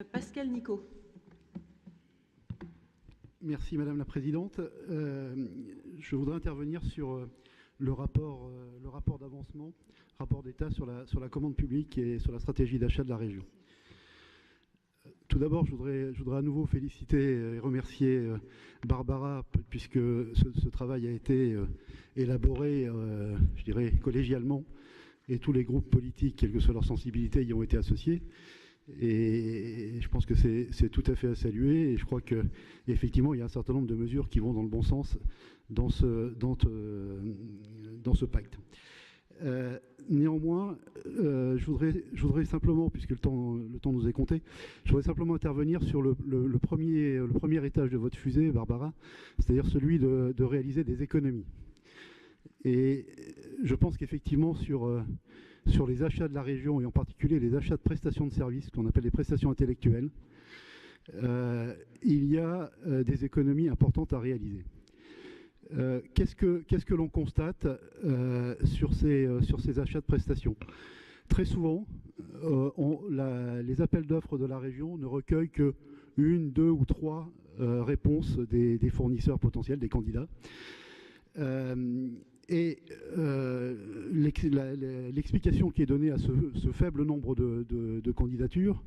Pascal Nicot. Merci Madame la Présidente. Je voudrais intervenir sur le rapport d'avancement, rapport d'État sur la commande publique et sur la stratégie d'achat de la région. Tout d'abord, je voudrais à nouveau féliciter et remercier Barbara, puisque ce travail a été élaboré, je dirais, collégialement, et tous les groupes politiques, quelle que soit leur sensibilité, y ont été associés. Et je pense que c'est tout à fait à saluer, et je crois qu'effectivement, il y a un certain nombre de mesures qui vont dans le bon sens dans ce pacte. Néanmoins, je voudrais simplement, puisque le temps nous est compté, je voudrais simplement intervenir sur le premier étage de votre fusée, Barbara, c'est-à-dire celui de réaliser des économies. Et je pense qu'effectivement, sur les achats de la région, et en particulier les achats de prestations de services, qu'on appelle les prestations intellectuelles, il y a des économies importantes à réaliser. Qu'est-ce que l'on constate sur ces achats de prestations? Très souvent, les appels d'offres de la région ne recueillent que une, deux ou trois réponses des fournisseurs potentiels, des candidats. L'explication qui est donnée à ce faible nombre de candidatures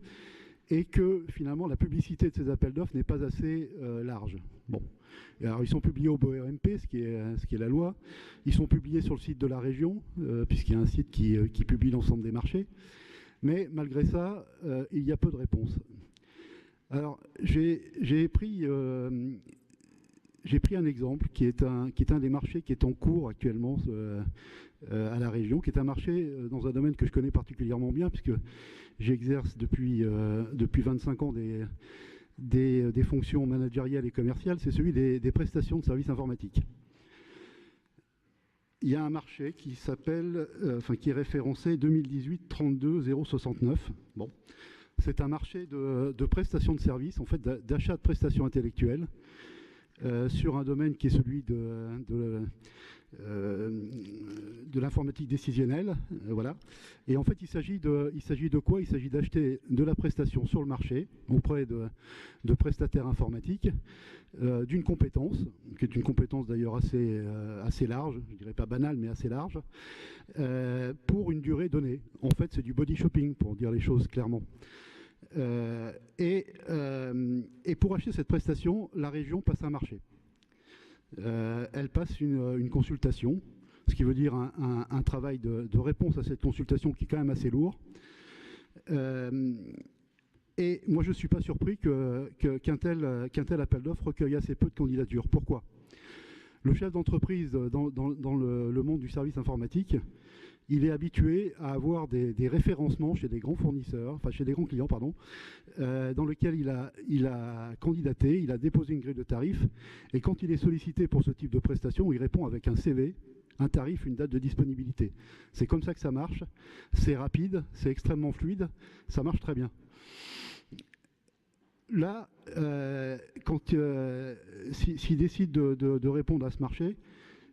est que finalement la publicité de ces appels d'offres n'est pas assez large. Bon. Alors ils sont publiés au BORMP, ce qui est la loi. Ils sont publiés sur le site de la région, puisqu'il y a un site qui publie l'ensemble des marchés. Mais malgré ça, il y a peu de réponses. Alors j'ai pris un exemple qui est un des marchés qui est en cours actuellement à la région, qui est un marché dans un domaine que je connais particulièrement bien, puisque j'exerce depuis 25 ans des fonctions managériales et commerciales, c'est celui des prestations de services informatiques. Il y a un marché qui s'appelle, qui est référencé 2018-32-069. Bon. C'est un marché de prestations de services, en fait d'achat de prestations intellectuelles, sur un domaine qui est celui de l'informatique décisionnelle, voilà. Et en fait, il s'agit de quoi? Il s'agit d'acheter de la prestation sur le marché auprès de prestataires informatiques, d'une compétence, qui est une compétence d'ailleurs assez large, je dirais pas banale, mais assez large, pour une durée donnée. En fait, c'est du body shopping, pour dire les choses clairement. Et pour acheter cette prestation, la région passe un marché. Elle passe une consultation, ce qui veut dire un travail de réponse à cette consultation qui est quand même assez lourd. Et moi, je ne suis pas surpris qu'un tel appel d'offres recueille assez peu de candidatures. Pourquoi? Le chef d'entreprise dans le monde du service informatique, il est habitué à avoir des référencements chez des grands fournisseurs, enfin chez des grands clients, pardon, dans lesquels il a candidaté, il a déposé une grille de tarifs, et quand il est sollicité pour ce type de prestation, il répond avec un CV, un tarif, une date de disponibilité. C'est comme ça que ça marche, c'est rapide, c'est extrêmement fluide, ça marche très bien. Là, s'il décide de répondre à ce marché,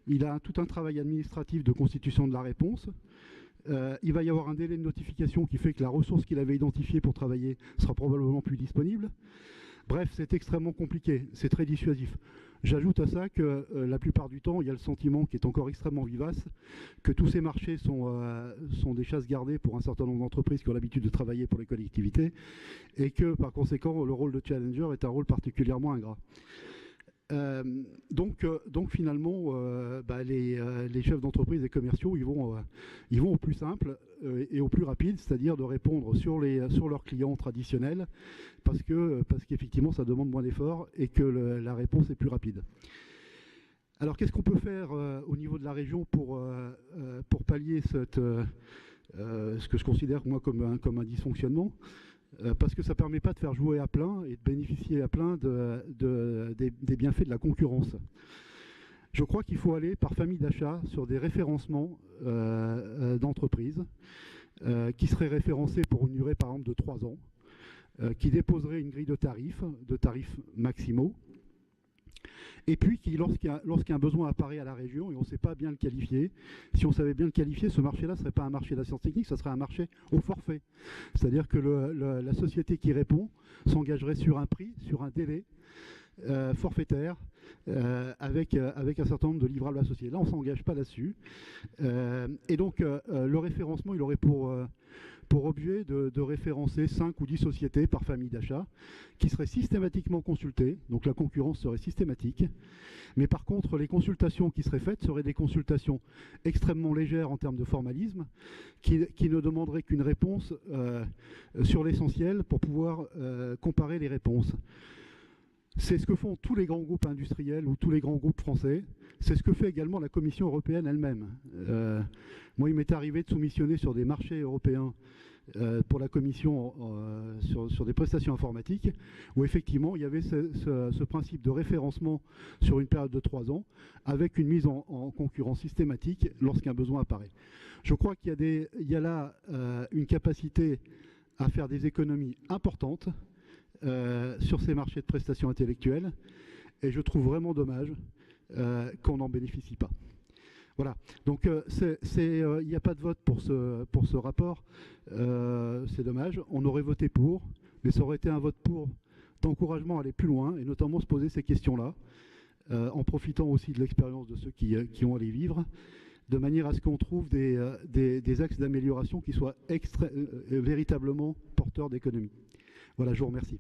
il a tout un travail administratif de constitution de la réponse. Il va y avoir un délai de notification qui fait que la ressource qu'il avait identifiée pour travailler sera probablement plus disponible. Bref, c'est extrêmement compliqué, c'est très dissuasif. J'ajoute à ça que la plupart du temps, il y a le sentiment qui est encore extrêmement vivace, que tous ces marchés sont des chasses gardées pour un certain nombre d'entreprises qui ont l'habitude de travailler pour les collectivités, et que par conséquent, le rôle de challenger est un rôle particulièrement ingrat. Donc finalement, les chefs d'entreprise et commerciaux, ils vont au plus simple et au plus rapide, c'est-à-dire de répondre sur leurs clients traditionnels, parce qu'effectivement ça demande moins d'efforts et que la réponse est plus rapide. Alors qu'est-ce qu'on peut faire au niveau de la région pour pallier ce que je considère moi comme un dysfonctionnement? Parce que ça ne permet pas de faire jouer à plein et de bénéficier à plein des bienfaits de la concurrence. Je crois qu'il faut aller par famille d'achat sur des référencements d'entreprises qui seraient référencées pour une durée par exemple de 3 ans, qui déposeraient une grille de tarifs maximaux, et puis lorsqu'un besoin apparaît à la région et on ne sait pas bien le qualifier, si on savait bien le qualifier, ce marché-là ne serait pas un marché d'assistance technique, ce serait un marché au forfait. C'est-à-dire que la société qui répond s'engagerait sur un prix, sur un délai forfaitaire, avec un certain nombre de livrables associés. Là, on ne s'engage pas là-dessus. Et donc, le référencement, il aurait pour objet de référencer 5 ou 10 sociétés par famille d'achat qui seraient systématiquement consultées, donc la concurrence serait systématique, mais par contre les consultations qui seraient faites seraient des consultations extrêmement légères en termes de formalisme, qui ne demanderaient qu'une réponse sur l'essentiel pour pouvoir comparer les réponses. C'est ce que font tous les grands groupes industriels ou tous les grands groupes français. C'est ce que fait également la Commission européenne elle-même. Moi, il m'est arrivé de soumissionner sur des marchés européens pour la Commission sur des prestations informatiques, où effectivement il y avait ce principe de référencement sur une période de 3 ans, avec une mise en concurrence systématique lorsqu'un besoin apparaît. Je crois qu'il y a là une capacité à faire des économies importantes sur ces marchés de prestations intellectuelles, et je trouve vraiment dommage qu'on n'en bénéficie pas. Voilà, donc il n'y a pas de vote pour ce rapport, c'est dommage, on aurait voté pour, mais ça aurait été un vote pour d'encouragement à aller plus loin, et notamment se poser ces questions-là, en profitant aussi de l'expérience de ceux qui ont à les vivre, de manière à ce qu'on trouve des axes d'amélioration qui soient véritablement porteurs d'économie. Voilà, je vous remercie.